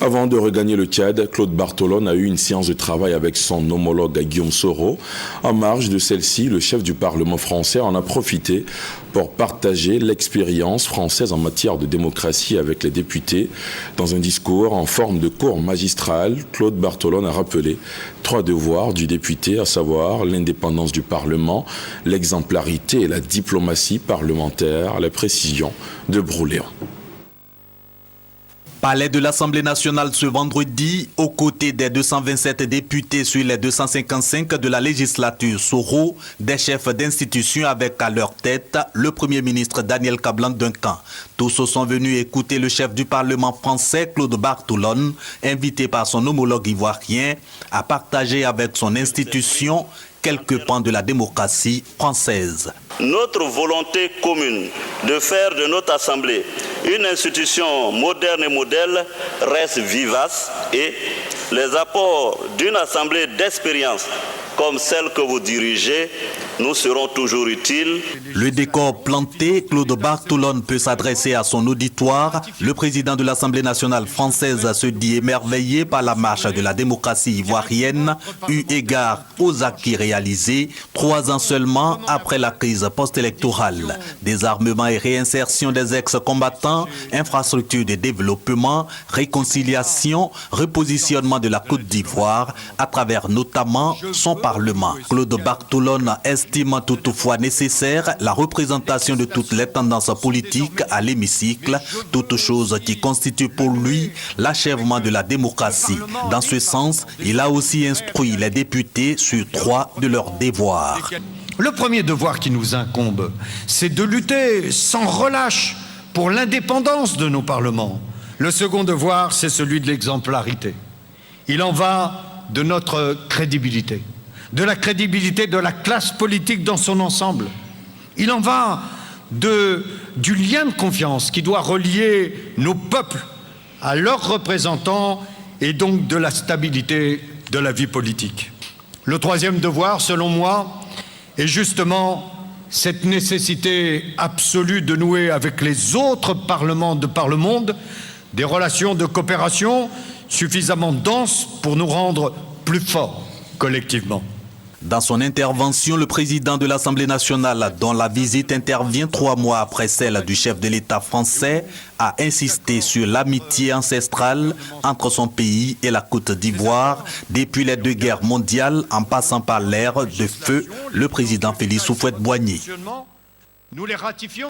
Avant de regagner le Tchad, Claude Bartolone a eu une séance de travail avec son homologue Guillaume Soro. En marge de celle-ci, le chef du Parlement français en a profité pour partager l'expérience française en matière de démocratie avec les députés. Dans un discours en forme de cours magistral, Claude Bartolone a rappelé 3 devoirs du député, à savoir l'indépendance du Parlement, l'exemplarité et la diplomatie parlementaire, la précision de Brouléon. Palais de l'Assemblée nationale ce vendredi, aux côtés des 227 députés sur les 255 de la législature Soro, des chefs d'institutions avec à leur tête le Premier ministre Daniel Kablan-Duncan. Tous sont venus écouter le chef du Parlement français Claude Bartolone, invité par son homologue ivoirien à partager avec son institution quelques pans de la démocratie française. Notre volonté commune de faire de notre Assemblée une institution moderne et modèle reste vivace et les apports d'une Assemblée d'expérience comme celle que vous dirigez nous seront toujours utiles. Le décor planté, Claude Bartolone peut s'adresser à son auditoire. Le président de l'Assemblée nationale française se dit émerveillé par la marche de la démocratie ivoirienne, eu égard aux acquis réalisés 3 ans seulement après la crise post-électorale. Désarmement et réinsertion des ex-combattants, infrastructures de développement, réconciliation, repositionnement de la Côte d'Ivoire à travers notamment son Parlement. Claude Bartolone estime toutefois nécessaire la représentation de toutes les tendances politiques à l'hémicycle, toute chose qui constitue pour lui l'achèvement de la démocratie. Dans ce sens, il a aussi instruit les députés sur 3 de leurs devoirs. Le premier devoir qui nous incombe, c'est de lutter sans relâche pour l'indépendance de nos parlements. Le second devoir, c'est celui de l'exemplarité. Il en va de notre crédibilité, de la crédibilité de la classe politique dans son ensemble. Il en va du lien de confiance qui doit relier nos peuples à leurs représentants et donc de la stabilité de la vie politique. Le troisième devoir, selon moi, est justement cette nécessité absolue de nouer avec les autres parlements de par le monde des relations de coopération suffisamment denses pour nous rendre plus forts collectivement. Dans son intervention, le président de l'Assemblée nationale, dont la visite intervient 3 mois après celle du chef de l'État français, a insisté sur l'amitié ancestrale entre son pays et la Côte d'Ivoire. Depuis les 2 guerres mondiales, en passant par l'ère de feu, le président Félix Houphouët-Boigny. Nous les ratifions.